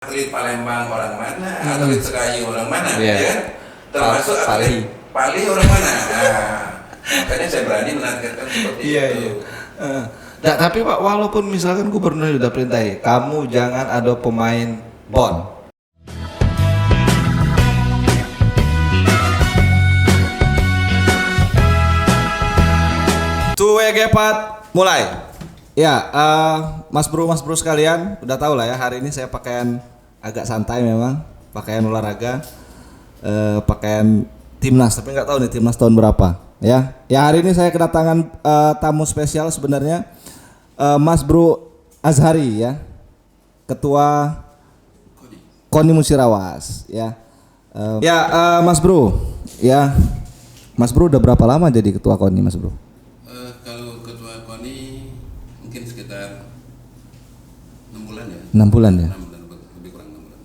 atlet Palembang orang mana, atlet Sekayu orang mana, Iya. ya kan? Termasuk atlet Pali orang mana. Nah, makanya saya berani menargetkan seperti itu. Nah, tapi Pak, walaupun misalkan gubernur sudah perintahin, kamu jangan ada pemain PON. Tuwegepat mulai. Ya, Mas Bro sekalian, udah tahu lah ya, hari ini saya pakaian agak santai memang, pakaian olahraga, pakaian timnas, tapi nggak tahu nih timnas tahun berapa. Ya, hari ini saya kedatangan tamu spesial sebenarnya, Mas Bro Azhari ya, Ketua KONI Musirawas ya. Mas Bro, ya, Mas Bro udah berapa lama jadi Ketua KONI, Mas Bro? Kalau ketua KONI mungkin sekitar 6 bulan ya. 6 bulan ya. 6 bulan, lebih kurang 6 bulan.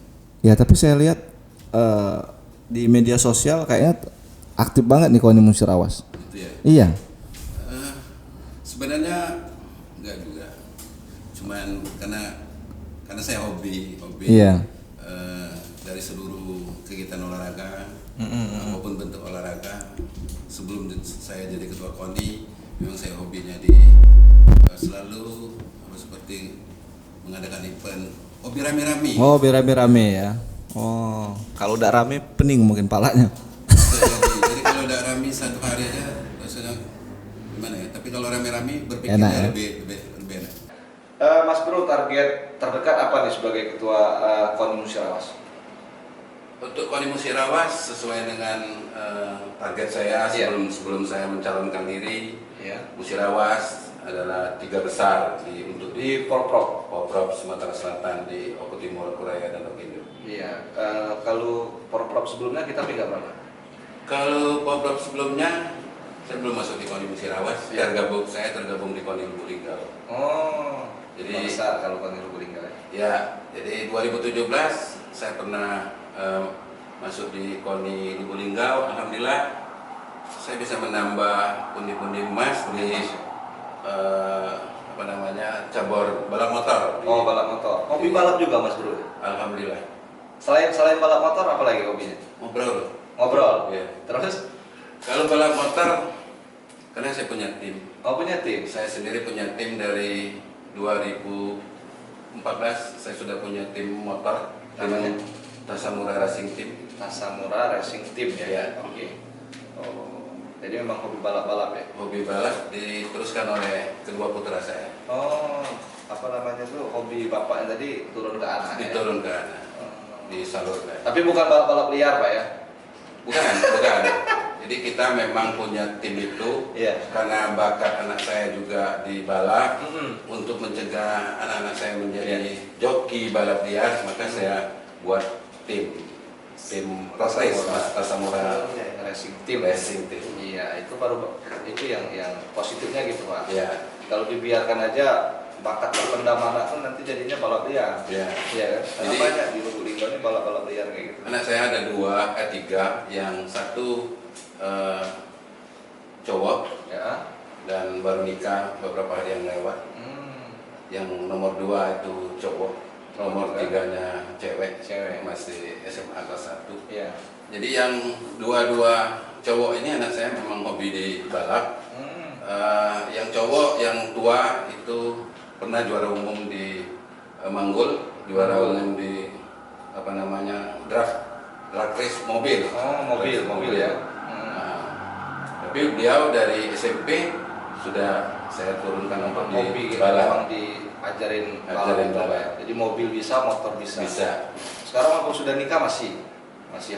Ya, tapi saya lihat di media sosial kayaknya aktif banget nih KONI Musirawas. Gitu ya. Iya. Sebenarnya enggak juga. Cuman karena saya hobi Iya. dari seluruh kegiatan olahraga, apapun bentuk olahraga. Sebelum saya jadi ketua KONI, memang saya hobinya selalu seperti mengadakan event hobi rame-rame. Oh, rame-rame ya. Oh, kalau udah rame pening mungkin palanya. Jadi kalau udah rame satu hari aja rasanya gimana ya? Tapi kalau rame-rame berpikirnya Enak, ya? lebih enak. Mas Bro, target terdekat apa nih sebagai ketua KONI Musirawas? Untuk KONI Musirawas sesuai dengan target saya sebelum saya mencalonkan diri, Musirawas adalah 3 besar untuk Di Porprov Sumatera Selatan, di Oku Timur, Kuraya, dan Okindo. Iya. Kalau Porprov sebelumnya kita pegang berapa? Kalau Porprov sebelumnya saya belum masuk di KONI Musirawas, saya tergabung di KONI Lubuk Linggau. Oh, Jadi besar kalau KONI Lubuk Linggau. Ya, jadi 2017 saya pernah masuk di KONI Lubuk Linggau. Alhamdulillah saya bisa menambah pundi-pundi emas di cabur balap motor. Balap motor. Hobi balap juga Mas Bro? Alhamdulillah. Selain balap motor apa lagi hobinya? Ngobrol. Ya. Terus? Kalau balap motor, karena saya punya tim. Oh, punya tim. Saya sendiri punya tim dari 2014. Saya sudah punya tim motor. Namanya? Tasamura Racing Team. Tasamura Racing Team ya? Ya. Oke. Oh, jadi memang hobi balap-balap ya? Hobi balap diteruskan oleh kedua putra saya. Oh, apa namanya tuh, hobi bapaknya tadi turun ke anak ya? Diturun ke anak, disalurkan. Tapi bukan balap-balap liar Pak ya? Bukan. Jadi kita memang punya tim itu karena bakat anak saya juga di balap. Untuk mencegah anak-anak saya menjadi joki balap liar, maka saya buat tim road race, Tasamura Racing Team. Iya, itu yang positifnya gitu Pak. Ya. Kalau dibiarkan aja bakat terpendam anak tuh nanti jadinya balap liar. Ya. Iya kan? Karena Jadi, banyak di Lubuk Linggau ini balap-balap liar kayak gitu. Anak saya ada 3, yang satu cowok Ya. dan baru nikah beberapa hari yang lewat. Yang nomor 2 itu cowok, nomor 3-nya cewek, masih SMA kelas 1. Iya. Jadi yang dua cowok ini anak saya memang hobi di balap. Yang cowok yang tua itu pernah juara umum di Manggul, juara umum di drag race mobil. Mobil ya. Tapi beliau dari SMP sudah saya turunkan untuk di balap. Memang diajarin balap. ya. Jadi mobil bisa, motor bisa. Sekarang walaupun sudah nikah masih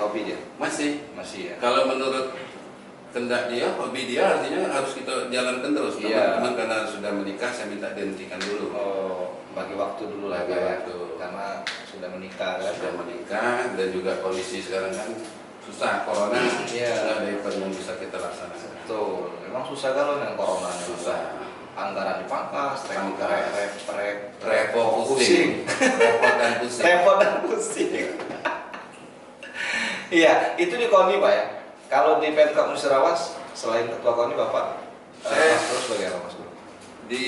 hobi dia. Masih ya. Kalau menurut kendak dia, hobi dia artinya harus kita jalankan terus. Teman-teman karena sudah menikah, saya minta dihentikan dulu. Bagi waktu dulu lah ya. Karena sudah menikah kan. Sudah menikah dan juga kondisi sekarang kan susah, corona. Nggak ada event yang bisa kita laksanakan. Betul. Memang susah kalau yang corona Susah. Anggaran dipangkas, repot pusing. Repot dan pusing. Iya, itu di KONI Pak ya. Kalau di Pemkab Musirawas selain ketua KONI Bapak, saya terus bagaimana Mas Bro? Di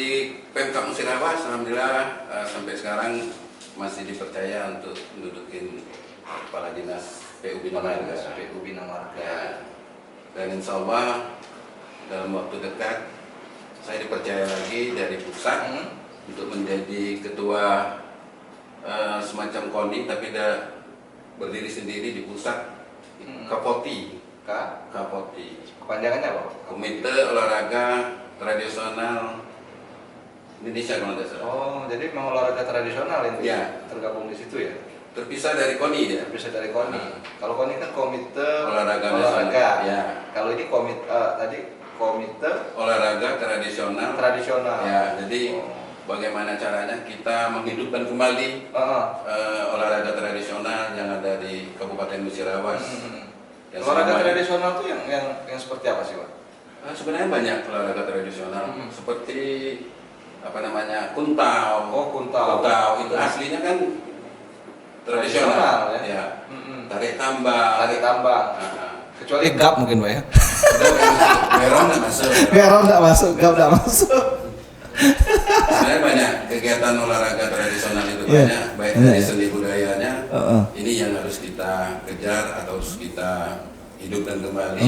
Pemkab Musirawas alhamdulillah sampai sekarang masih dipercaya untuk mendudukin kepala dinas PU Bina Marga. PU Bina Marga. Ya. Dan insya Allah dalam waktu dekat saya dipercaya lagi dari pusat untuk menjadi ketua semacam KONI, tapi dia berdiri sendiri di pusat. Kapoti. Kapoti. Kepanjangannya apa? Komite Olahraga Tradisional Indonesia kalau tidak salah. Oh, jadi memang olahraga tradisional itu ya, tergabung di situ ya? Terpisah dari KONI ya? Terpisah dari KONI. Kalau KONI kan Komite Olahraga. Ya. Kalau ini Komite Olahraga Tradisional. Ya, jadi bagaimana caranya kita menghidupkan kembali olahraga tradisional yang ada di Kabupaten Musirawas. Olahraga tradisional itu yang seperti apa sih, Pak? Sebenarnya banyak olahraga tradisional, seperti kuntau. Oh, kuntau. Itu aslinya kan tradisional ya. Tarik tambang. Kecuali gap mungkin, Pak ya. Geron nggak masuk. Gap nggak masuk. Sebenarnya banyak kegiatan olahraga tradisional itu banyak, baik dari seni budayanya. Ini yang harus kita kejar atau harus kita hidupkan kembali.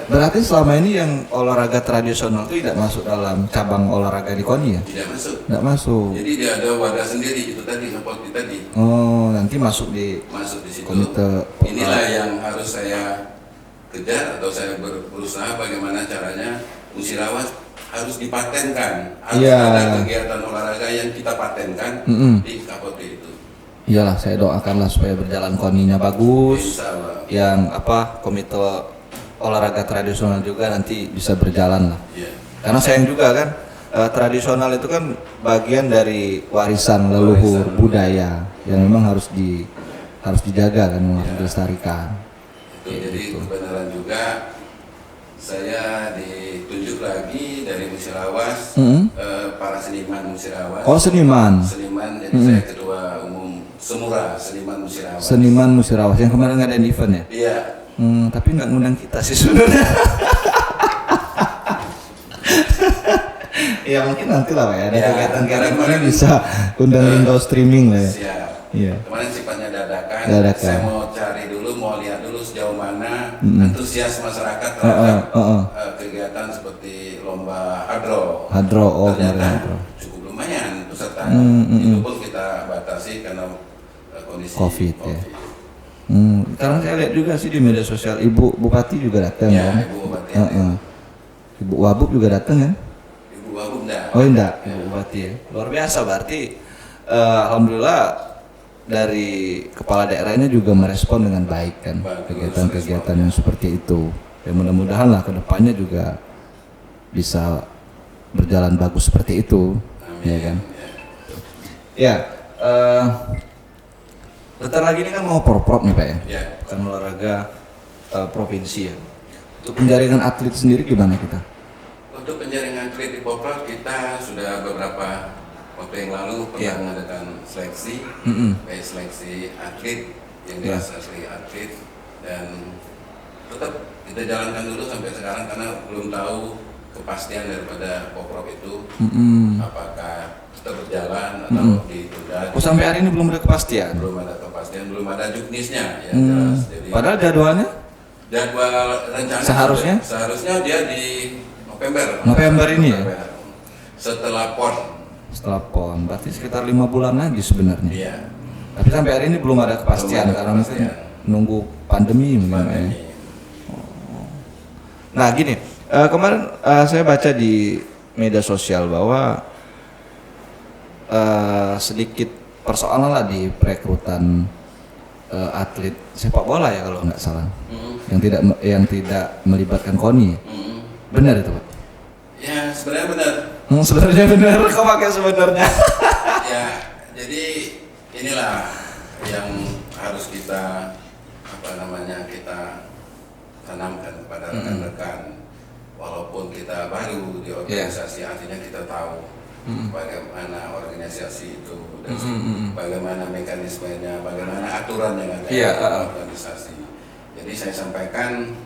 Berarti selama ini yang olahraga tradisional itu tidak masuk dalam cabang olahraga di KONI ya? Tidak masuk. Jadi dia ada wadah sendiri itu tadi, seperti tadi. Oh, nanti masuk di situ. Komite. Inilah yang harus saya kejar atau saya berusaha bagaimana caranya Musirawas harus dipatenkan. Harus ada kegiatan olahraga yang kita patenkan di Kapoti itu. Iyalah, saya doakanlah supaya berjalan KONI-nya bagus. Yang komite olahraga tradisional juga nanti bisa berjalan lah. Karena sayang juga kan tradisional itu kan bagian dari warisan leluhur budaya yang memang harus dijaga kan, harus dilestarikan. Jadi kebenaran juga saya ditunjuk lagi dari Musirawas, para seniman Musirawas. Oh, seniman. Jadi saya ketua umum Semura Seniman Musirawas. Seniman Musirawas yang kemarin ngadain event ya? Iya. Tapi nggak ngundang kita sih sebenarnya. Ya mungkin nanti lah ya, ada kegiatan mana bisa undang Lindo streaming lah ya. Siap. Iya. Kemarin sifatnya dadakan. Saya mau cari dulu, mau lihat dulu sejauh mana antusias masyarakat terhadap kegiatan seperti lomba hadro. Ternyata cukup lumayan pesertanya. Itu pun kita batasi karena kondisi COVID. Ya. Sekarang saya lihat juga sih di media sosial Ibu Bupati juga datang kan? Ibu Bupati. Ibu Wabub juga datang kan? Ibu Wabub enggak. Oh enggak, Ibu Bupati ya. Luar biasa berarti alhamdulillah dari kepala daerahnya juga merespon dengan baik kan kegiatan-kegiatan yang seperti itu. Ya mudah-mudahan lah kedepannya juga bisa berjalan bagus seperti itu. Amin. Ya kan? Ya. Bentar lagi ini kan mau porprov nih Pak ya? Kan olahraga provinsi ya. Untuk penjaringan atlet sendiri gimana kita? Untuk penjaringan atlet di porprov kita sudah beberapa waktu yang lalu pernah mengadakan seleksi, baik seleksi atlet yang jelas asli atlet, dan tetap kita jalankan dulu sampai sekarang karena belum tahu kepastian daripada porprov itu apakah tetap berjalan atau ditunda. Oh, sampai hari ini belum ada kepastian? Belum ada kepastian, belum ada juknisnya ya jelas. Jadi, padahal jadwal rencana seharusnya dia di November ini ya? Setelah PON, berarti sekitar 5 bulan lagi sebenarnya. Iya. Tapi sampai hari ini belum ada kepastian karena mungkin nunggu pandemi mungkin. Nah gini, kemarin saya baca di media sosial bahwa sedikit persoalan lah di perekrutan atlet sepak bola ya kalau nggak salah, yang tidak melibatkan KONI. Benar itu Pak? Ya sebenarnya benar. Sebenarnya benar, kok pakai sebenarnya? Ya, jadi inilah yang harus kita kita tanamkan kepada rekan-rekan. Walaupun kita baru di organisasi, artinya kita tahu bagaimana organisasi itu dan bagaimana mekanismenya, bagaimana aturan yang ada di organisasi. Jadi saya sampaikan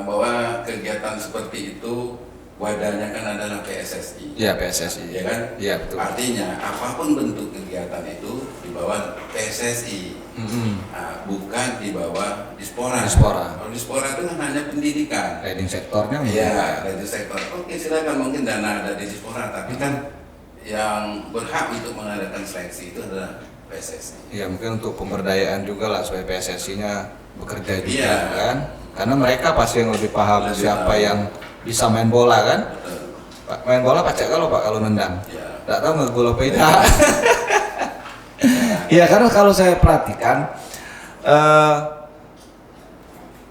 bahwa kegiatan seperti itu wadahnya kan adalah PSSI. Iya, PSSI. Ya kan? Iya, betul. Artinya apapun bentuk kegiatan itu di bawah PSSI. Nah, bukan di bawah Dispora. Kalau Dispora itu kan hanya pendidikan. Leading sektornya Iya, leading sektor. Oke, silakan, mungkin dana ada di Dispora, tapi kan yang berhak untuk mengadakan seleksi itu adalah PSSI. Iya, mungkin untuk pemberdayaan juga lah supaya PSSI-nya bekerja juga Iya. kan. Karena mereka pasti yang lebih paham siapa yang bisa main bola kan. Betul. Pak, main bola pacak kalau nendang. Iya. Nggak tahu nggak gol apa tidak. Iya, karena kalau saya perhatikan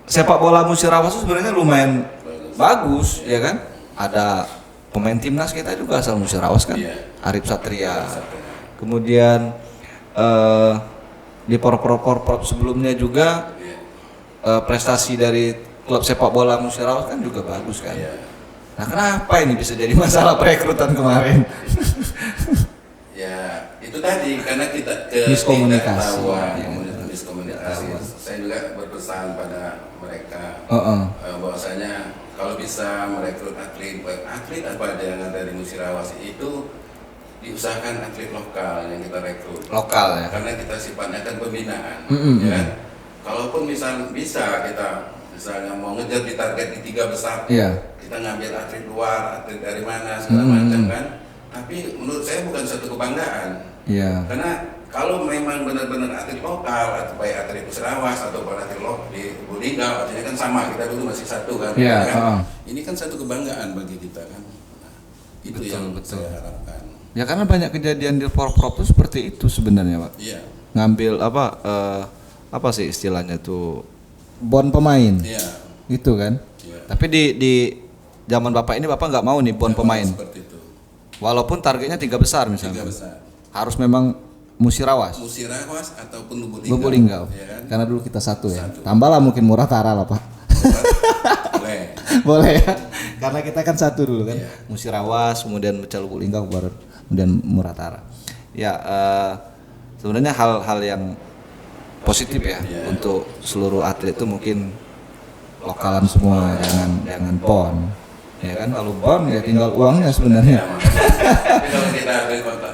sepak bola Musirawas itu sebenarnya lumayan bagus, ya kan? Ada pemain timnas kita juga asal Musirawas kan, Iya. Arif Satria. Kemudian di por sebelumnya juga prestasi dari klub sepak bola Musirawas kan juga bagus kan. Iya. Nah, kenapa ini bisa jadi masalah perekrutan kemarin? Ya, itu tadi karena kita Miskomunikasi. Miskomunikasi. Saya juga berpesan pada mereka bahwasanya kalau bisa merekrut atlet apa aja yang ada di Musirawas itu diusahakan atlet lokal yang kita rekrut. Lokal ya. Karena kita sifatnya kan pembinaan, Mm-mm. ya kan? Kalaupun bisa kita misalnya mau ngejar di target di 3 besar, Iya. kita ngambil atlet luar, atlet dari mana segala macam kan. Tapi menurut saya bukan satu kebanggaan. Iya. Karena kalau memang benar-benar atlet lokal, atau baik atlet Musirawas atau atlet lokal di Lubulingga, artinya kan sama, kita dulu masih satu kan. Iya, kan? Ini kan satu kebanggaan bagi kita kan. Nah, itu Betul, yang betul. saya harapkan. Ya karena banyak kejadian di prop itu seperti itu sebenarnya, Pak. Iya. Ngambil apa sih istilahnya tuh bon pemain. Iya. Itu kan. Iya. Tapi di zaman Bapak ini Bapak nggak mau nih bon pemain. Seperti itu. Walaupun targetnya 3 besar 3 misalnya. besar. Harus memang Musirawas. Musirawas ataupun Lubulingga. Lubulingga. Ya kan? Karena dulu kita satu ya. Satu. Tambahlah mungkin Murah Tara lah, Pak. Boleh. Boleh ya. Karena kita kan satu dulu kan. Iya. Musirawas, kemudian Pecah Lubulingga, baru kemudian Murah Tara. Ya, sebenarnya hal-hal yang positif ya Iya. untuk seluruh atlet itu mungkin lokalan semua, jangan pon. Ya kan, kalau pon ya tinggal uangnya sebenarnya. Tapi kalau kita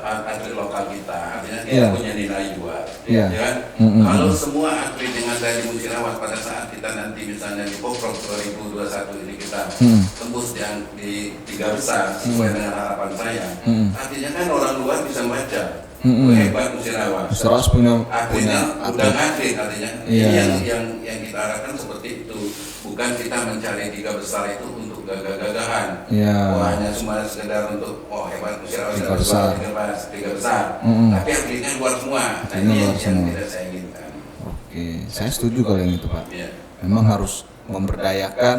atlet lokal kita, artinya kita Iya. punya nilai jual. Iya. Ya kan? Mm-mm. Kalau semua atlet yang ada di Musirawas pada saat kita nanti misalnya di Poprov 2021 ini kita tembus yang di 3 besar sesuai dengan harapan saya, artinya kan orang luar bisa baca. Hebat Musirawas. Musirawas punya Atletnya atlet. udah atlet artinya. Iya. Ini yang kita harapkan seperti itu. Bukan kita mencari 3 besar itu untuk gagah-gagahan. Iya. Wah, hanya cuma sekedar untuk hebat Musirawas Tiga besar. 3 besar. Tapi atletnya luar semua. Nah, Atletnya ini luar yang semua. tidak saya inginkan. Oke, saya setuju kalau yang itu, Pak. Iya. Memang harus memberdayakan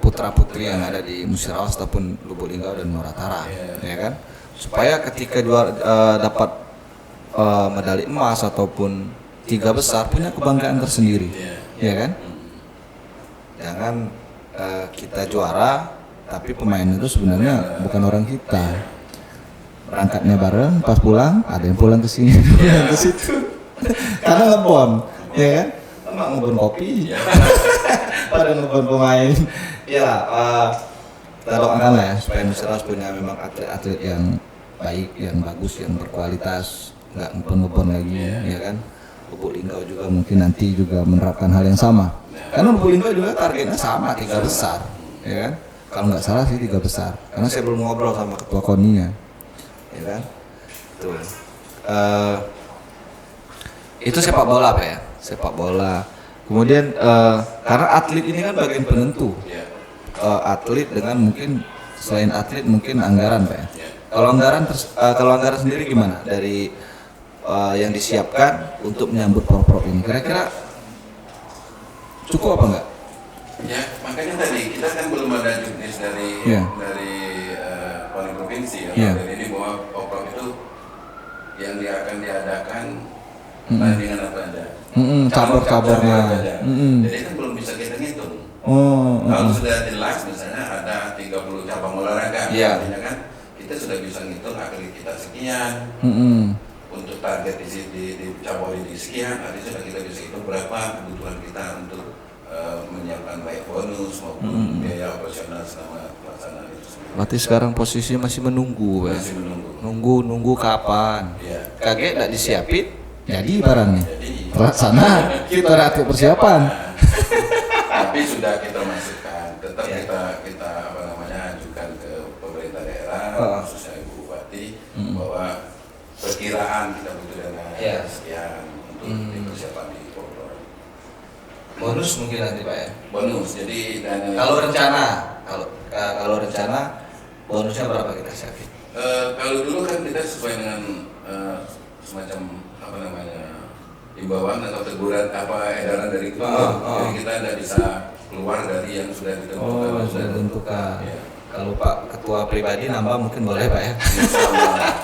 putra-putri yang ada di Musirawas ataupun Lubulingga dan Muara Tara, ya kan? Supaya ketika dapat medali emas ataupun 3 besar punya kebanggaan tersendiri, ya kan? Jangan kita juara tapi pemain itu sebenarnya bukan orang kita. Berangkatnya bareng, pas pulang ada yang pulang ke sini, pulang ke situ. Karena ngebon, ya kan? Emang ngebon kopi. Pada ngebon pemain. Ya, kita doakan lah ya supaya Musirawas punya memang atlet-atlet yang baik, yang bagus, yang berkualitas, nggak ngebon lagi, ya kan? Lubulingga juga mungkin nanti juga menerapkan hal yang sama. Karena Lubulingga juga targetnya sama 3 besar, ya kan? Kalau nggak salah sih 3 besar. Karena saya belum ngobrol sama ketua KONI-nya, ya kan? Tuh. Itu sepak bola, Pak ya? Sepak bola. Kemudian karena atlet ini kan bagian penentu. Atlet dengan mungkin selain atlet mungkin anggaran, Pak ya. Kalau anggaran sendiri gimana dari yang disiapkan untuk menyambut prop ini? Kira-kira cukup apa enggak? Ya, makanya tadi kita kan belum ada juknis dari Poli Provinsi ya. Iya. Jadi ini bahwa Poprov itu yang akan diadakan pertandingan apa aja. Cabur-caburnya. Apa aja. Jadi kan belum bisa kita ngitung. Kalau sudah jelas misalnya ada 30 cabang olahraga, Iya. artinya kan kita sudah bisa ngitung atlet kita sekian. Untuk target di cabang ini sekian, artinya sudah kita bisa hitung berapa kebutuhan kita untuk menyiapkan baik bonus maupun biaya operasional selama pelaksanaan itu sendiri. Berarti sekarang posisi masih menunggu, Pak. Masih menunggu. Nunggu kapan? Iya. Kaget nggak disiapin? Jadi barangnya. Jadi Pelaksana kita ratu persiapan. tapi sudah kita masukkan, tetap Ya. kita apa namanya ajukan ke pemerintah daerah, khususnya Ibu Bupati, bahwa perkiraan kita butuh dana Ya. sekian untuk dipersiapkan di Bogor. Bonus mungkin nanti, Pak ya. Bonus, jadi dana Kalau rencana bonusnya berapa kita siapin? kalau dulu kan kita sesuai dengan semacam apa namanya himbauan atau teguran edaran dari ketua, jadi kita tidak bisa keluar dari yang sudah ditentukan. Sudah ditentukan. Ya. Kalau Pak Ketua pribadi nambah mungkin boleh, Pak ya.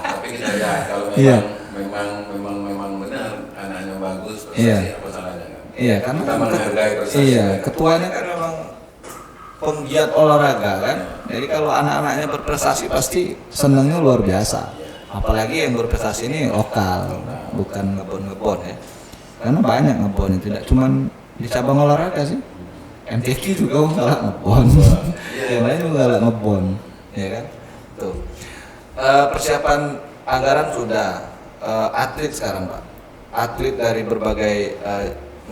Tapi kita ya kalau Iya. memang benar anaknya bagus, Iya. prestasi apa salahnya kan? Iya, karena kita menghargai prestasi. iya, kan? ketuanya kan memang penggiat olahraga kan. Jadi kalau anak-anaknya berprestasi pasti senangnya luar biasa. Apalagi yang berprestasi ini lokal, bukan ngebon ya. Karena banyak ngebon, tidak cuman di cabang olahraga sih. MTQ juga galak ngebon. Yang lain juga galak ngebon, ya kan? Tuh. Persiapan anggaran sudah, atlet sekarang, Pak. Atlet dari berbagai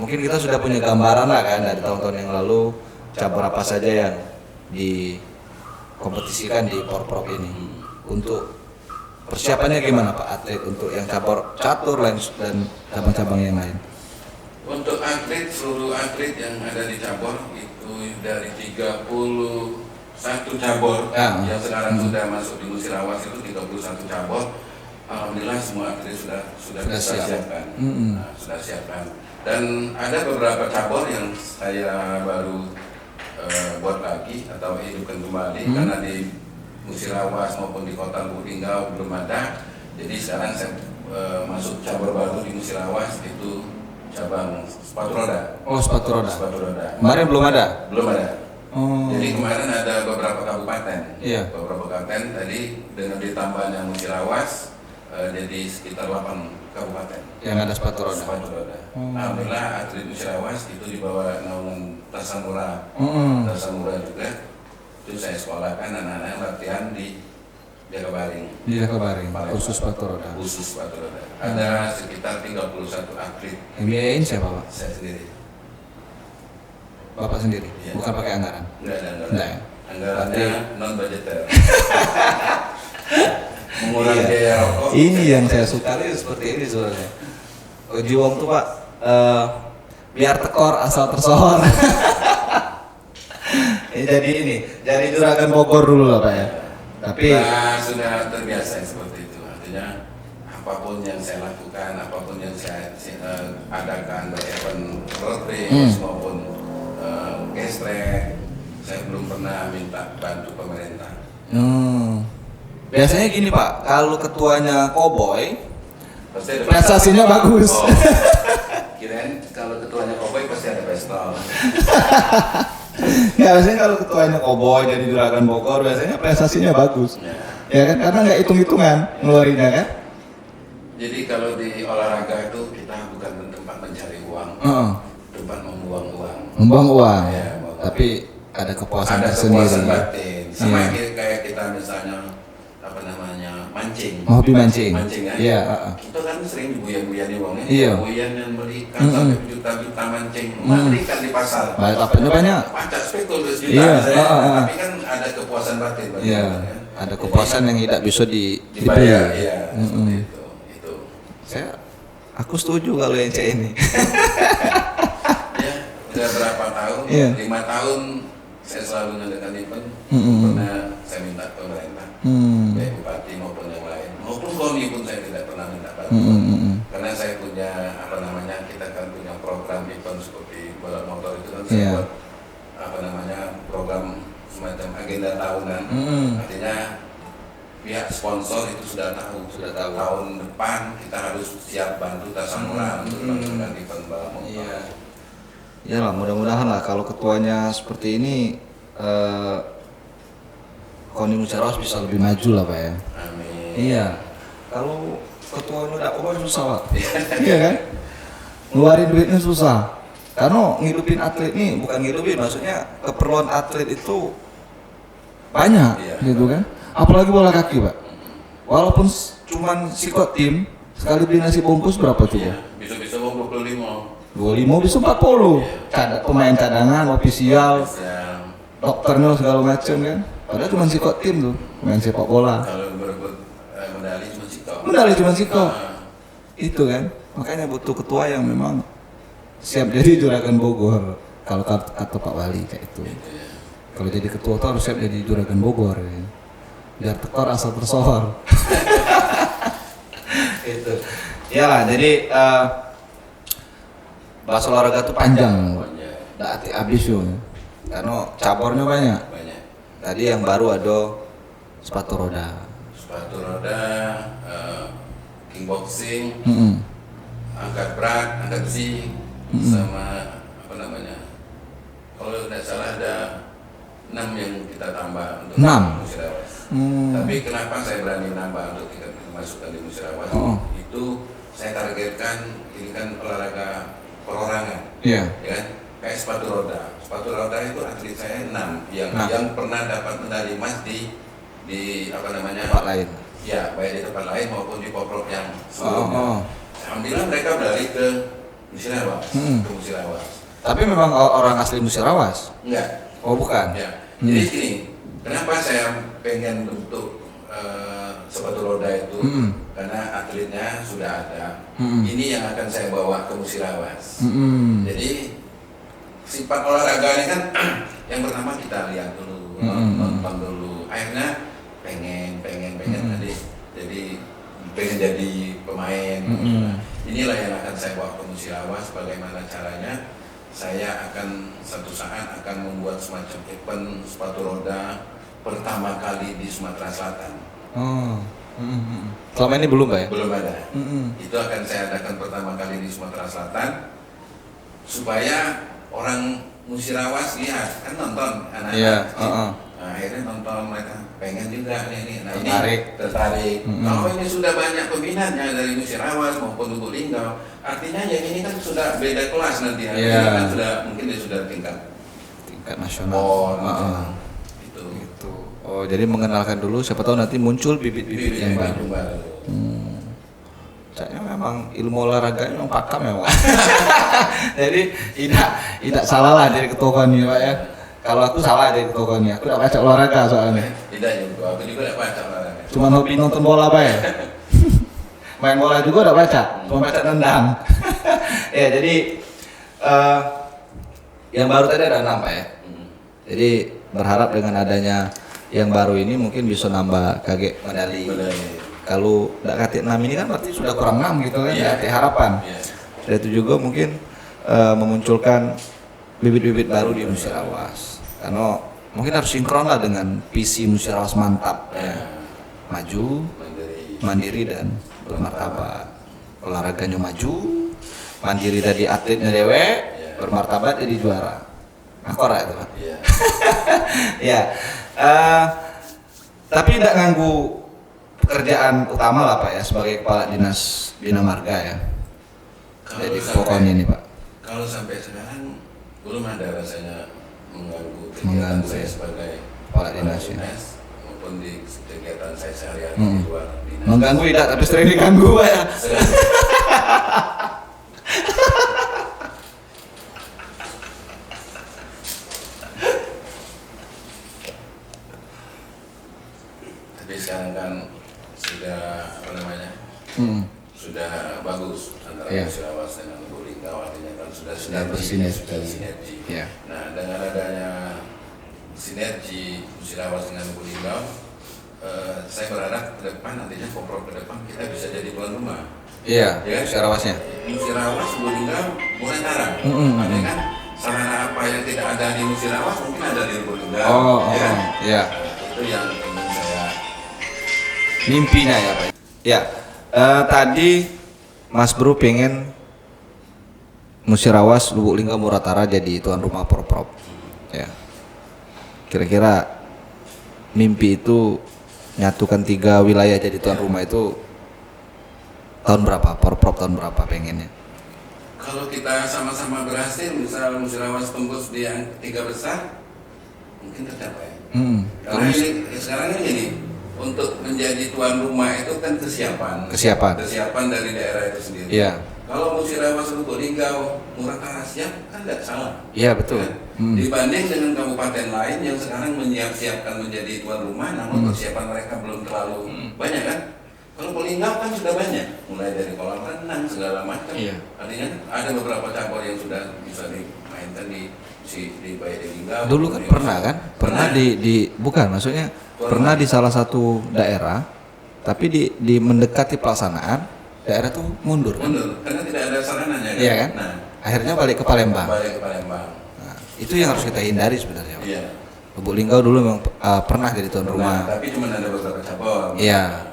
mungkin kita sudah punya gambaran lah kan dari tahun-tahun yang lalu cabur apa saja yang dikompetisikan di Porprov ini. Untuk persiapannya gimana Pak atlet untuk yang cabur catur dan cabang-cabang yang lain? Untuk atlet, seluruh atlet yang ada di cabur itu dari 31 cabur yang sekarang sudah masuk di Musirawas itu 31 cabur. Alhamdulillah semua atlet sudah kita siapkan. Sudah siapkan. Dan ada beberapa cabur yang saya baru buat lagi atau hidupkan kembali karena di Musirawas maupun di Kota Lubuk Linggau belum ada. Jadi sekarang saya masuk cabur baru di Musirawas itu cabang sepatu roda. Oh, sepatu roda. Sepatu roda. Kemarin belum ada? Belum ada. Oh. Jadi kemarin ada beberapa kabupaten. Iya. Beberapa kabupaten tadi dengan ditambahnya Musirawas jadi sekitar 8 kabupaten Yang ada sepatu roda. sepatu roda. Alhamdulillah atlet Musirawas itu di bawah naungan Tasamura. Tasamura juga. Itu saya sekolahkan anak-anak latihan di Jakabaring. Di Jakabaring, khusus sepatu roda. Khusus sepatu roda. Ada sekitar 31 atlet. Yang biayain siapa Pak? Saya sendiri. Bapak sendiri? Iya. Bukan pakai anggaran? Enggak ada anggaran. Enggak ya? Anggarannya non budgeter. Mengurangi biaya rokok. Ini yang saya suka nih seperti ini sebenarnya. Jiwong tuh Pak, biar tekor asal tersohor. Jadi juragan Bogor dulu lah Pak ya. Tapi Kita sudah terbiasa seperti itu. Artinya apapun yang saya lakukan, apapun yang saya adakan, baik event road race maupun gestrek, saya belum pernah minta bantu pemerintah. biasanya gini Pak, kalau ketuanya Cowboy, Pasti ada prestasinya bagus. Oh, kirain kalau ketuanya Cowboy pasti ada pistol. Ya biasanya kalau ketuanya Cowboy jadi juragan Bogor biasanya prestasinya bagus. Ya kan karena nggak hitung-hitungan ngeluarinnya kan. Jadi kalau di olahraga itu kita bukan tempat mencari uang, tempat membuang uang. Membuang uang, Ya, tapi ada kepuasan ada tersendiri. kepuasan batin. Sama Iya. kayak kita misalnya apa namanya mancing. Hobi mancing. Mancing kan? Iya. Kita kan sering dibuyan-buyani uangnya. Iya. Buyan yang beli ikan sampai juta-juta mancing. Beli ikan di pasar. Banyak dapatnya banyak. Pajak spekul 2 juta. Iya. misalnya. Tapi kan ada kepuasan batin. bagi Iya. orang, kan? Ada kepuasan yang tidak bisa Dibayar. dibeli. Iya. Seperti itu. Itu. Aku setuju kalau yang C ini. Ya, udah berapa tahun? Iya. 5 tahun saya selalu mengadakan event. Pernah saya minta ke pemerintah, baik bupati maupun yang lain, maupun KONI pun saya tidak pernah minta bantuan. Karena saya punya apa namanya, kita kan punya program event seperti balap motor itu kan saya Iya. buat apa namanya program semacam agenda tahunan. Artinya pihak sponsor itu sudah tahu tahun depan kita harus siap bantu Tasamura untuk melakukan event balap motor. Iya. Ya lah, mudah-mudahan lah kalau ketuanya seperti ini KONI Musirawas bisa lebih maju lah Pak ya. Amin. Iya. Kalau ketuanya udah susah Pak. Iya kan? Ngeluarin duitnya susah. Karena ngidupin atlet nih, bukan ngidupin, maksudnya keperluan atlet itu banyak, gitu kan. Apalagi bola kaki, Pak. Walaupun cuman sikot tim, sekali beli nasi bungkus berapa coba? Bisa 25. 25 bisa 40. Pemain cadangan, ofisial, dokternya segala macam kan. Padahal cuma sikot tim tuh, main sepak bola. Kalau berebut medali cuma sikot. Medali cuma sikot. Itu kan. Makanya butuh ketua yang memang siap jadi Juragan Bogor. Kalau kata Pak Wali kayak itu. Kalau jadi ketua tuh harus siap jadi Juragan Bogor. Ya. Biar tekor asal tersohor. Itu. Iyalah, jadi bahas olahraga tuh panjang. Nggak habis yo. Karena cabornya banyak. Tadi yang baru ada sepatu roda. Sepatu roda, kickboxing, angkat berat, angkat besi, sama apa namanya? Kalau tidak salah ada 6 yang kita tambah untuk musyawarah. Tapi kenapa saya berani nambah untuk kita masukkan di musyawarah? Itu saya targetkan ini kan olahraga perorangan, ya kan? Kayak sepatu roda. Sepatu roda itu atlet saya 6 yang pernah dapat medali emas di apa namanya? Tempat lain. Ya, baik di tempat lain maupun di poprov yang sebelumnya. Alhamdulillah mereka beralih ke Musirawas, Tapi memang orang asli Musirawas? Enggak. Oh, bukan. Ya. Jadi gini, kenapa saya pengen bentuk sepatu roda itu? Karena atletnya sudah ada. Ini yang akan saya bawa ke Musirawas. Jadi sifat olahraga ini kan yang pertama kita lihat dulu, nonton dulu. Akhirnya pengen tadi. Jadi pengen jadi pemain. Inilah yang akan saya bawa ke Musirawas. Bagaimana caranya? Saya akan satu saat akan membuat semacam event sepatu roda pertama kali di Sumatera Selatan. Selama ini belum, Pak ya? Belum ada. Itu akan saya adakan pertama kali di Sumatera Selatan supaya orang Musirawas lihat, kan nonton anak-anak. Nah, akhirnya nonton, mereka pengen juga nih. Nah, tertarik. Kalau ini sudah banyak peminatnya dari Musirawas maupun Lubuk Linggau, artinya yang ini kan sudah beda kelas nanti. Kan mungkin dia sudah tingkat nasional. Itu. Oh, jadi mengenalkan dulu, siapa tahu nanti muncul bibit-bibit yang baru. Kayaknya memang ilmu olahraga memang pakam memang. Jadi tidak salah lah jadi ketua KONI, Pak ya. Kalau aku salah jadi ketua KONI, aku tidak baca olahraga soalnya. Tidak juga, aku juga tidak baca olahraga. Cuma hobi nonton bola, Pak ya. Main bola juga tidak baca, cuma baca tendang. Ya, jadi yang baru tadi ada 6, Pak ya. Jadi berharap dengan adanya yang baru ini mungkin bisa nambah kaget medali. Kalau tidak kati 6 ini kan berarti sudah kurang 6 gitu kan, ya harapan. Dan itu juga mungkin memunculkan bibit-bibit baru di Musirawas. Karena mungkin harus sinkron lah dengan visi Musirawas mantap. Ya. Maju, mandiri dan bermartabat. Olahraganya maju, mandiri dari atletnya dewe, bermartabat jadi juara. Nah, korak itu, Pak. Ya. Tapi tidak nganggu pekerjaan utama lah, Pak ya, sebagai kepala dinas Bina Marga ya. Jadi pokoknya ini, Pak. Kalau sampai sekarang belum ada rasanya mengganggu kegiatan saya sebagai kepala dinas maupun di kegiatan saya sehari-hari di luar dinas. Mengganggu tidak, tapi sering diganggu, Pak ya. Tapi sekarang kan sudah apa namanya? Sudah bagus antara Musirawas dengan Lubuk Linggau, artinya kan sudah sinergi. Nah, dengan adanya sinergi Musirawas dengan Lubuk Linggau, saya berharap ke depan nantinya Poprov ke depan kita bisa jadi tuan rumah. Iya, ya, Musirawasnya. Musirawas, Lubuk Linggau mulai sekarang. Artinya kan sarana apa yang tidak ada di Musirawas mungkin ada di Lubuk Linggau. Iya. Itu yang ingin saya mimpinya ya, Pak. Ya. Tadi Mas Bro pengen Musirawas, Lubuk Linggau, Muratara jadi tuan rumah Poprov. Ya. Kira-kira mimpi itu nyatukan 3 wilayah jadi tuan rumah itu tahun berapa? Poprov tahun berapa pengennya? Kalau kita sama-sama berhasil, misal Musirawas tembus di yang 3 besar, mungkin tercapai. Karena ini sekarang ini gini, untuk menjadi tuan rumah itu kan kesiapan dari daerah itu sendiri. Iya. Kalau Musirawas, Lubuk Linggau, Muratara siap kan tidak salah. Iya betul. Ya? Dibanding dengan kabupaten lain yang sekarang menyiapkan menjadi tuan rumah, namun persiapan mereka belum terlalu banyak kan. Kalau Linggau kan sudah banyak, mulai dari kolam renang segala macam. Iya. Artinya ada beberapa cabur yang sudah bisa dimainkan di baik di Linggau. Dulu kan pernah di bukan maksudnya pernah di salah satu daerah, tapi di mendekati pelaksanaan daerah tuh mundur kan? Karena tidak ada sarananya kan. Iya kan? Nah, akhirnya balik ke Palembang. Nah, itu yang harus kita hindari sebenarnya. Iya. Lubuk Linggau dulu memang pernah jadi tuan rumah. Tapi cuma ada beberapa cabur. Iya.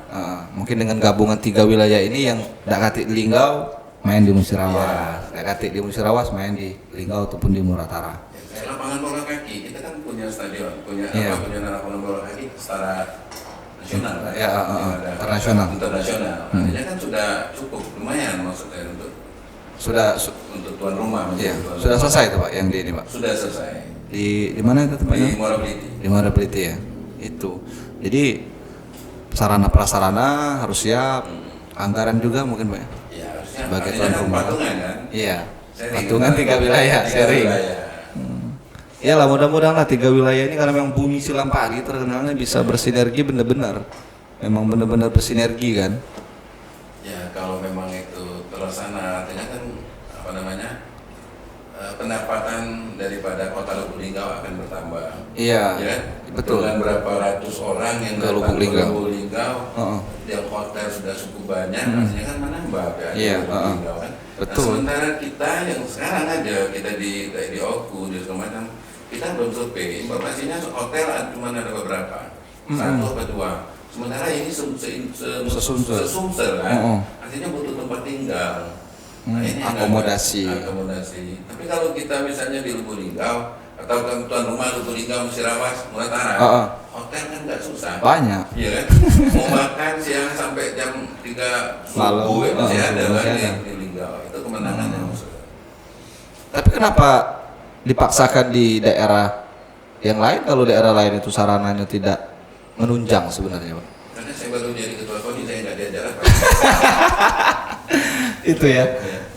Mungkin dengan gabungan 3 wilayah ini yang Dakatik di Linggau main di Musirawas, Dakatik di Musirawas main di Linggau ataupun di Muratara. Lapangan bola kaki kita kan punya stadion, punya lapangan bola kaki secara nasional, kan? Internasional. Artinya kan sudah cukup lumayan maksudnya untuk tuan rumah. Sudah selesai itu Pak yang di ini Pak. Sudah selesai. Di mana itu tempatnya? Di Muara Beliti. Di Muara Beliti ya. Itu. Jadi sarana prasarana harus siap, anggaran juga mungkin Pak. Ya harusnya. Sebagai tuan rumah. Patungan kan? Iya. Patungan 3 wilayah, sharing. Ya lah mudah-mudahan lah 3 wilayah ini karena memang Bumi Silampari terkenalnya bisa bersinergi benar-benar. Memang benar-benar bersinergi kan. Ya kalau memang itu terlaksana artinya kan pendapatan daripada kota Lubuk Linggau akan bertambah. Iya. Ya, betul. Dengan berapa ratus orang yang ke Lubuk Linggau, yang hotel sudah cukup banyak, artinya kan menambah kan. Iya. Linggau, kan? Betul. Nah, sementara kita yang sekarang aja kita di Oku di segala macam, kita belum survei. Informasinya hotel cuma ada beberapa, 1 atau 2. Sementara ini sesumser kan. Artinya butuh tempat tinggal. Nah, ini akomodasi. Tapi kalau kita misalnya di Lubuk Linggau atau tuan rumah Lubuk Linggau, Musirawas, Muratara, hotel kan nggak susah. Banyak. Iya kan? Mau makan siang sampai jam 3 subuh masih ada kan di Linggau. Itu kemenangannya maksudnya. Tapi kenapa dipaksakan di daerah yang lain kalau daerah lain itu sarananya tidak menunjang sebenarnya Pak? Karena saya baru jadi ketua KONI, saya nggak diajar apa. Itu ya.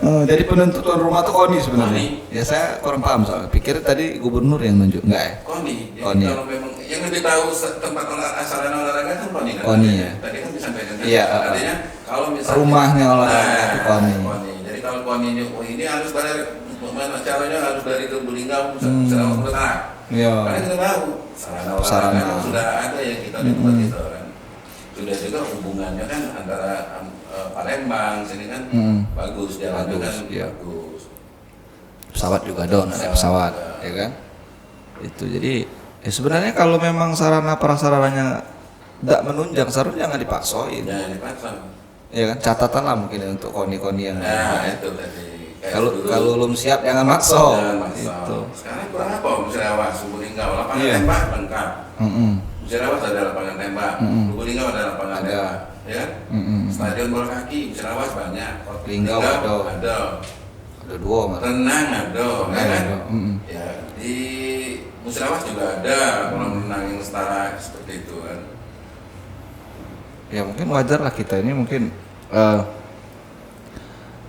Jadi penentu tuan rumah tuh KONI sebenarnya. Ya saya kurang paham soalnya. Pikir tadi gubernur yang nunjuk, enggak ya? KONI. KONI. Kalau memang yang lebih tahu tempat sarana olahraga kan KONI kan. KONI ya. Tadi kan disampaikan. Iya. Artinya kalau misalnya rumahnya olahraga itu KONI. Jadi kalau KONI ini harus caranya harus dari Lubuk Linggau Musirawas Muratara. Iya. Karena kita tahu sarana sudah ada yang kita lihat itu kan. Sudah juga hubungannya kan antara Palembang sini kan bagus, jalannya kan bagus. Pesawat juga ada pesawat, ya kan? Itu jadi sebenarnya kalau memang sarana prasarananya tidak menunjang, seharusnya jangan dipaksain. Jangan dipaksa. Ya kan, catatan lah mungkin untuk koni-koni yang itu tadi. Kalau belum siap jangan makso. Itu. Sekarang kurang apa? Musirawas, Lubuk Linggau, lapangan tembak lengkap. Musirawas ada lapangan tembak, Lubuk Linggau ada lapangan tembak, ya. Stadion bola kaki Musirawas banyak. Linggau ada 2 malah. Renang ada, kan? Ya di Musirawas juga ada kolam renang yang setara seperti itu kan. Ya mungkin wajar lah kita ini mungkin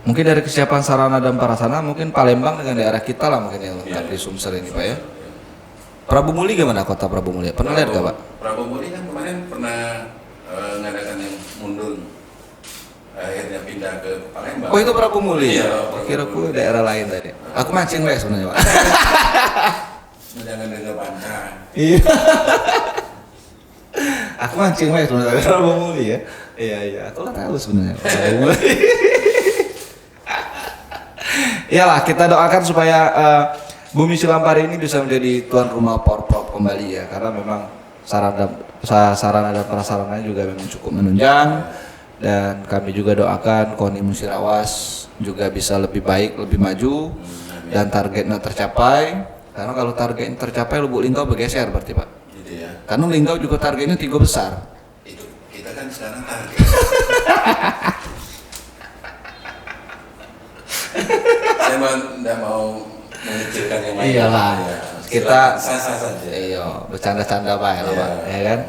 dari kesiapan sarana dan prasarana mungkin Palembang dengan daerah kita lah mungkin yang lengkap di Sumsel ini Pak ya. Prabu Muli gimana kota Prabu Muli? Pernah lihat gak Pak? Prabu Muli kan kemarin pernah mengadakan yang mundur, akhirnya pindah ke Palembang. Oh itu Prabu Muli ya? Kira aku daerah lain tadi. Aku mancing wes sebenarnya Pak. Jangan dengar panca. Iya. Aku mancing wes sebenarnya Prabu Muli ya. Iya. Aku lah tahu sebenarnya. Iyalah kita doakan supaya Bumi Silampari ini bisa menjadi tuan rumah Porprov kembali ya, karena memang sarana dan prasarananya juga memang cukup menunjang, dan kami juga doakan KONI Musirawas juga bisa lebih baik, lebih maju dan targetnya tercapai. Karena kalau targetnya tercapai Lubuk Linggau bergeser berarti Pak. Gitu ya. Karena Linggau juga targetnya 3 besar. Itu kita kan sekarang target. Saya tidak mau mengecilkan yang lain. Iyalah. Ya, Kita sah-sah saja. Iya, bercanda-canda Pak ya, Iya. Pak. Ya kan?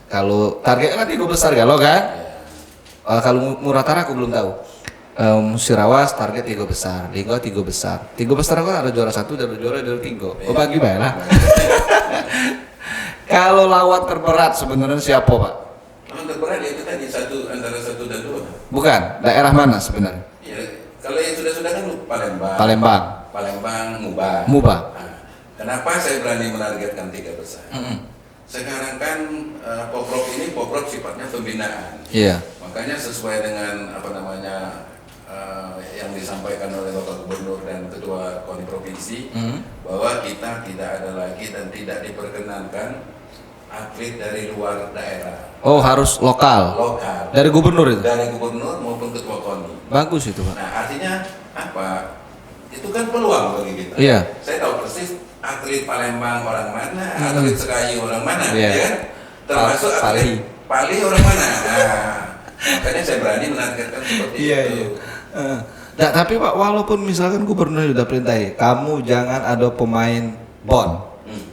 Kalau target kan itu besar kalau kan? Kalau Muratara aku belum tahu. Musirawas target 3 besar, Linggo 3 besar. 3 besar kan ada juara 1, ada juara 3. Oh bagi Pak lah. Kalau lawan terberat sebenarnya siapa Pak? Lawan terberat itu tadi antara 1 dan 2. Bukan, daerah mana sebenarnya? Ya, kalau yang sudah kan Palembang. Palembang, Mubah. Nah, kenapa saya berani menargetkan 3 besar? Sekarang kan Poprov sifatnya pembinaan. Iya. Makanya sesuai dengan yang disampaikan oleh Bapak Gubernur dan Ketua KONI Provinsi, bahwa kita tidak ada lagi dan tidak diperkenankan atlet dari luar daerah. Oh harus lokal. Dari gubernur itu? Dari gubernur maupun Ketua KONI. Bagus itu Pak. Nah artinya apa? Itu kan peluang bagi kita. Iya. Saya tahu persis atlet Palembang orang mana, atlet Sekayu orang mana, Iya. ya kan? Termasuk atlet Pali orang mana. Nah, makanya saya berani menargetkan seperti itu. Nah, tapi Pak, walaupun misalkan gubernur sudah perintahin, kamu jangan ada pemain bon,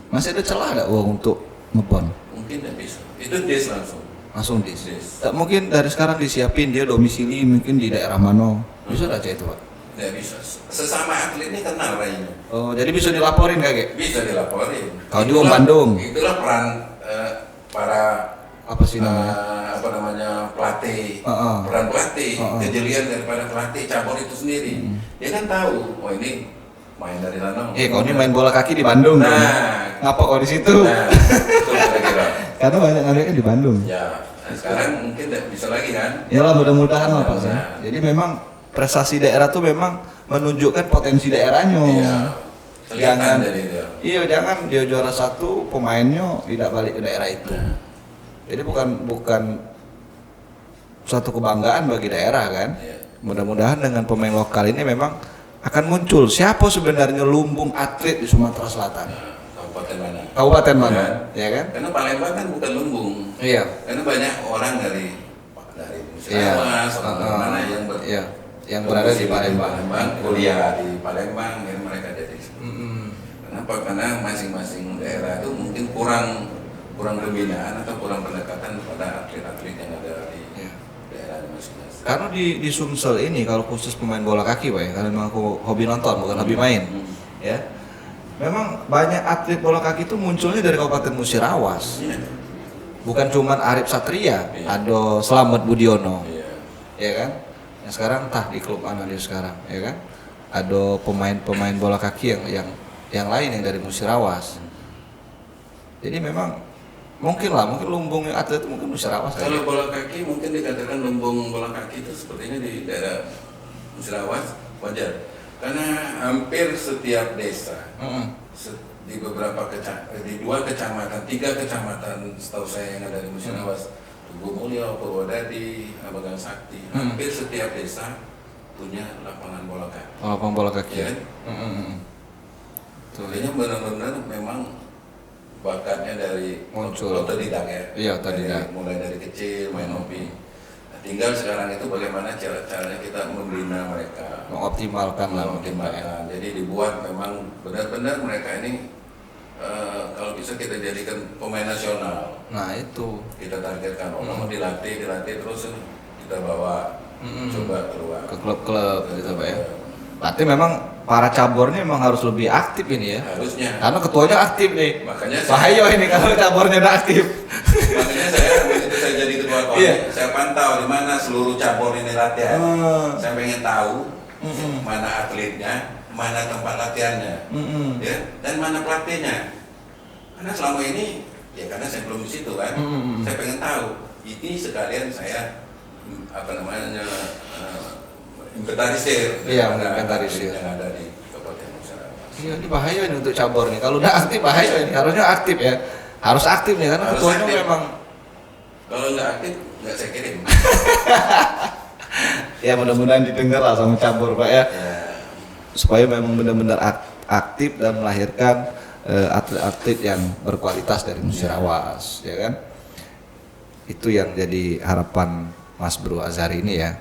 masih ada celah nggak uang untuk ngebon? Mungkin tidak bisa. Itu des langsung. Dis. Tak mungkin dari sekarang disiapin dia domisili mungkin di daerah mana? Bisa nggak itu Pak? Tidak bisa. Sesama atlet ini kenal rayanya. Oh, jadi bisa dilaporin kayak? Bisa dilaporin. Kau juga Bandung. Itulah peran para Apa sih namanya? Pelatih, peran pelatih, kejelian daripada pelatih cabur itu sendiri. Dia kan tahu, oh ini main dari sana. Kau ini main bola kaki di Bandung. Nah, ngapa kau di situ? Nah, itu kira-kira. Karena banyak kan di Bandung. Ya, sekarang mungkin tidak bisa lagi kan? Yalah mudah-mudahan lah Pak. Jadi memang prestasi daerah tuh memang menunjukkan potensi daerahnya. Iya. Jangan, dari dia. iya jangan dia juara 1 pemainnya tidak balik ke daerah itu. Jadi bukan suatu kebanggaan bagi daerah kan. Mudah-mudahan dengan pemain lokal ini memang akan muncul siapa sebenarnya lumbung atlet di Sumatera Selatan. Kabupaten mana? Ya kan? Karena Palembang kan bukan lumbung. Iya. Karena banyak orang dari Musirawas, orang mana yang berada di Palembang, kuliah di Palembang, yang mereka jadi. Kenapa? Karena masing-masing daerah itu mungkin kurang pembinaan atau kurang pendekatan pada atlet-atlet yang ada di daerah masing-masing. Karena di Sumsel ini kalau khusus pemain bola kaki Pak ya, karena memang aku hobi nonton bukan hobi main, ya. Memang banyak atlet bola kaki itu munculnya dari Kabupaten Musirawas. Bukan cuma Arif Satria, ada Slamet Budiono, ya kan? Yang sekarang entah di klub mana dia sekarang, ya kan? Ada pemain bola kaki yang lain yang dari Musirawas. Jadi memang mungkin lumbung atlet itu mungkin Musirawas. Kalau bola kaki mungkin dikatakan lumbung bola kaki itu sepertinya di daerah Musirawas wajar. Karena hampir setiap desa di beberapa di 2 kecamatan, 3 kecamatan setahu saya yang ada di Musirawas, Tugu Mulyo, Purwodadi, Abagang Sakti, hampir setiap desa punya lapangan bola kaki. Lapangan bola kaki. Ya. Soalnya benar-benar memang bakatnya dari muncul otodidak ya. Iya, otodidak. Mulai dari kecil main hobi. Tinggal sekarang itu bagaimana caranya kita membina mereka, mengoptimalkan. Jadi dibuat memang benar-benar mereka ini kalau bisa kita jadikan pemain nasional. Nah itu kita targetkan, mau dilatih terus kita bawa coba keluar ke klub-klub gitu Pak ya. Berarti memang para cabornya memang harus lebih aktif ini ya. Harusnya. Karena ketuanya aktif nih. Makanya bahaya ini kalau cabornya udah aktif. Makanya saya jadi ketua KONI, saya pantau di mana seluruh cabur ini latihan. Saya pengen tahu mana atletnya, mana tempat latihannya, ya, dan mana pelatihnya. Karena selama ini, ya karena saya belum di situ kan, saya pengen tahu. Ini sekalian saya inventarisir. Iya, inventarisir yang ada di Kabupaten Musirawas. Iya, ini bahaya nih untuk cabur nih. Kalau udah aktif bahaya ini. Harusnya aktif ya. Harus aktif nih karena ketuanya memang. Kalau nggak aktif nggak saya kirim. Ya mudah-mudahan didengar lah sama cabur Pak ya. Supaya memang benar-benar aktif dan melahirkan atlet-atlet yang berkualitas dari Musirawas, ya kan? Itu yang jadi harapan Mas Bro Azhari ini ya.